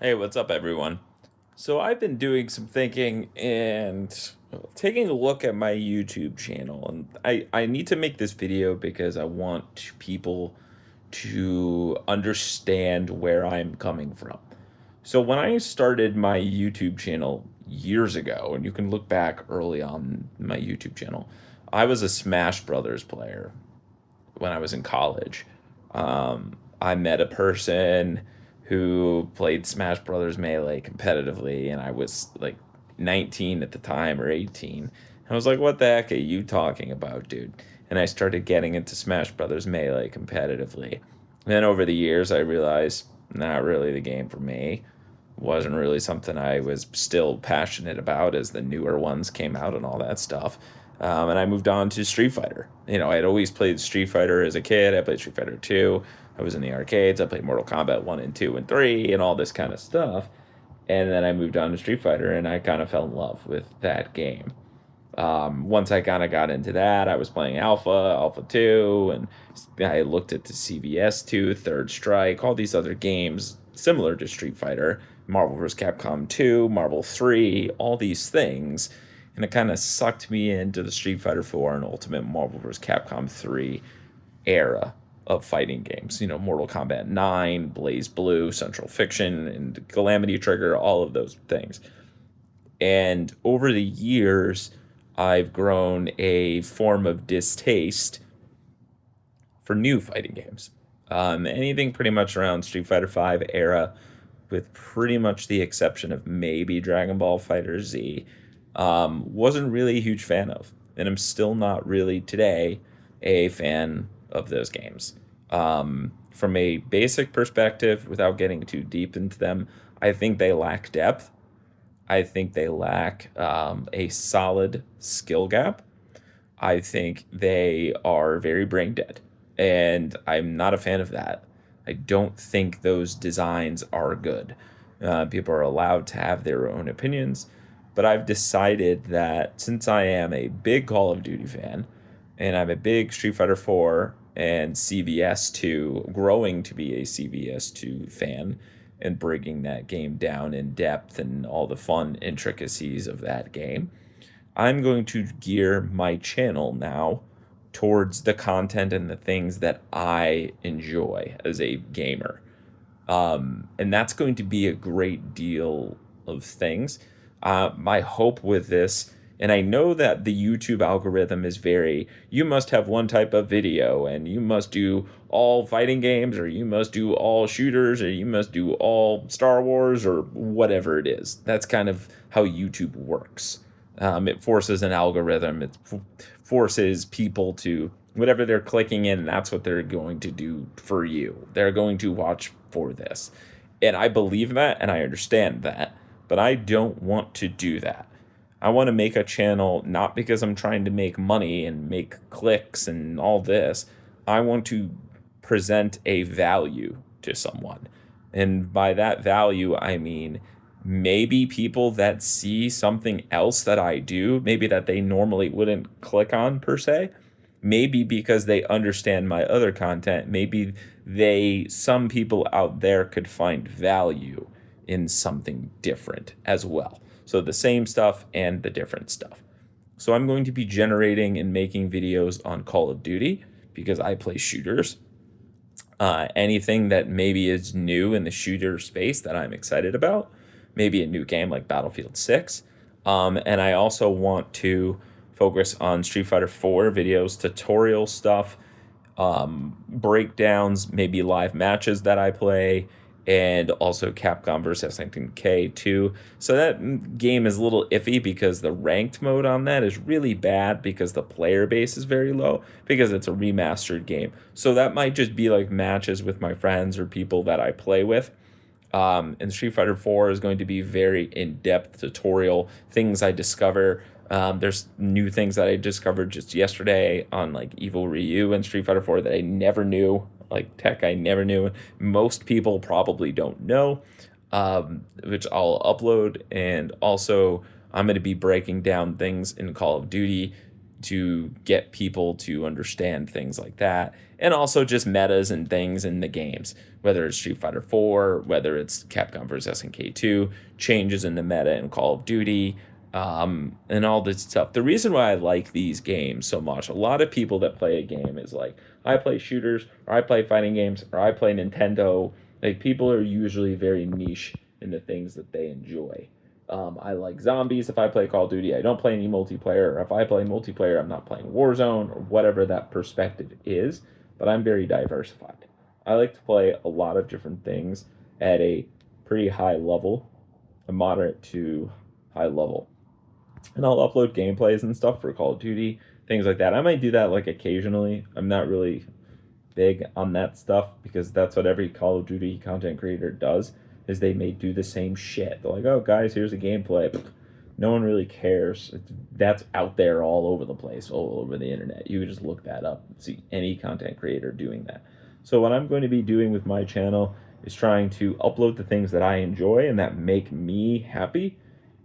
Hey, what's up, everyone? So, I've been doing some thinking and taking a look at my YouTube channel, and I need to make this video because I want people to understand where I'm coming from. So, when I started my YouTube channel years ago, and you can look back early on my YouTube channel, I was a Smash Brothers player when I was in college. I met a person who played Smash Brothers Melee competitively, and I was like 19 at the time or 18. I was like, "What the heck are you talking about, dude?" And I started getting into Smash Brothers Melee competitively. And then over the years, I realized not really the game for me. Wasn't really something I was still passionate about as the newer ones came out and all that stuff. And I moved on to Street Fighter. I had always played Street Fighter as a kid. I played Street Fighter 2. I was in the arcades. I played Mortal Kombat 1 and 2 and 3 and all this kind of stuff. And then I moved on to Street Fighter and I kind of fell in love with that game. Once I kind of got into that, I was playing Alpha 2, and I looked at the CVS2, Third Strike, all these other games similar to Street Fighter, Marvel vs. Capcom 2, Marvel 3, all these things. And it kind of sucked me into the Street Fighter 4 and Ultimate Marvel vs. Capcom 3 era of fighting games. Mortal Kombat 9, Blaze Blue, Central Fiction, and Calamity Trigger, all of those things. And over the years, I've grown a form of distaste for new fighting games. Anything pretty much around Street Fighter V era, with pretty much the exception of maybe Dragon Ball Fighter Z, wasn't really a huge fan of. And I'm still not really today a fan of those games. From a basic perspective, without getting too deep into them, I think they lack depth. I think they lack a solid skill gap. I think they are very brain dead, and I'm not a fan of that. I don't think those designs are good. People are allowed to have their own opinions, but I've decided that since I am a big Call of Duty fan, and I'm a big Street Fighter 4 and CVS2, growing to be a CVS2 fan, and breaking that game down in depth and all the fun intricacies of that game, I'm going to gear my channel now towards the content and the things that I enjoy as a gamer. And that's going to be a great deal of things. My hope with this, and I know that the YouTube algorithm is very, you must have one type of video, and you must do all fighting games, or you must do all shooters, or you must do all Star Wars, or whatever it is. That's kind of how YouTube works. It forces an algorithm, forces people to, whatever they're clicking in, that's what they're going to do for you. They're going to watch for this. And I believe that and I understand that, but I don't want to do that. I want to make a channel not because I'm trying to make money and make clicks and all this. I want to present a value to someone. And by that value, I mean maybe people that see something else that I do, maybe that they normally wouldn't click on per se, maybe because they understand my other content, maybe some people out there could find value in something different as well. So the same stuff and the different stuff. So I'm going to be generating and making videos on Call of Duty because I play shooters. Anything that maybe is new in the shooter space that I'm excited about, maybe a new game like Battlefield 6. And I also want to focus on Street Fighter 4 videos, tutorial stuff, breakdowns, maybe live matches that I play, and also Capcom versus SNK2. So that game is a little iffy because the ranked mode on that is really bad because the player base is very low because it's a remastered game. So that might just be like matches with my friends or people that I play with. And Street Fighter 4 is going to be very in-depth tutorial, things I discover. There's new things that I discovered just yesterday on like Evil Ryu and Street Fighter 4 that I never knew, like tech I never knew. Most people probably don't know, which I'll upload. And also, I'm going to be breaking down things in Call of Duty to get people to understand things like that, and also just metas and things in the games, whether it's Street Fighter 4, whether it's Capcom vs SNK 2, changes in the meta in Call of Duty, and all this stuff. The reason why I like these games so much, a lot of people that play a game is like, I play shooters, or I play fighting games, or I play Nintendo. Like, people are usually very niche in the things that they enjoy. I like zombies if I play Call of Duty. I don't play any multiplayer. Or if I play multiplayer, I'm not playing Warzone or whatever that perspective is. But I'm very diversified. I like to play a lot of different things at a pretty high level, a moderate to high level. And I'll upload gameplays and stuff for Call of Duty, things like that. I might do that like occasionally. I'm not really big on that stuff because that's what every Call of Duty content creator does, is they may do the same shit. They're like, oh guys, here's a gameplay. No one really cares. That's out there all over the place, all over the internet. You can just look that up and see any content creator doing that. So what I'm going to be doing with my channel is trying to upload the things that I enjoy and that make me happy.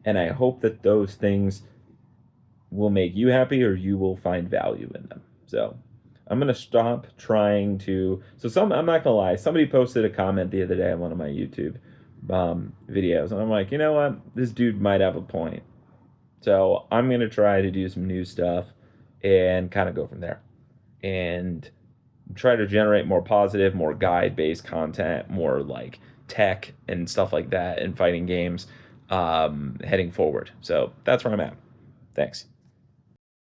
And I hope that those things will make you happy, or you will find value in them. So I'm going to stop trying to... I'm not going to lie. Somebody posted a comment the other day on one of my YouTube videos. And I'm like, you know what? This dude might have a point. So I'm going to try to do some new stuff and kind of go from there. And try to generate more positive, more guide-based content, more like tech and stuff like that in fighting games heading forward. So that's where I'm at. Thanks.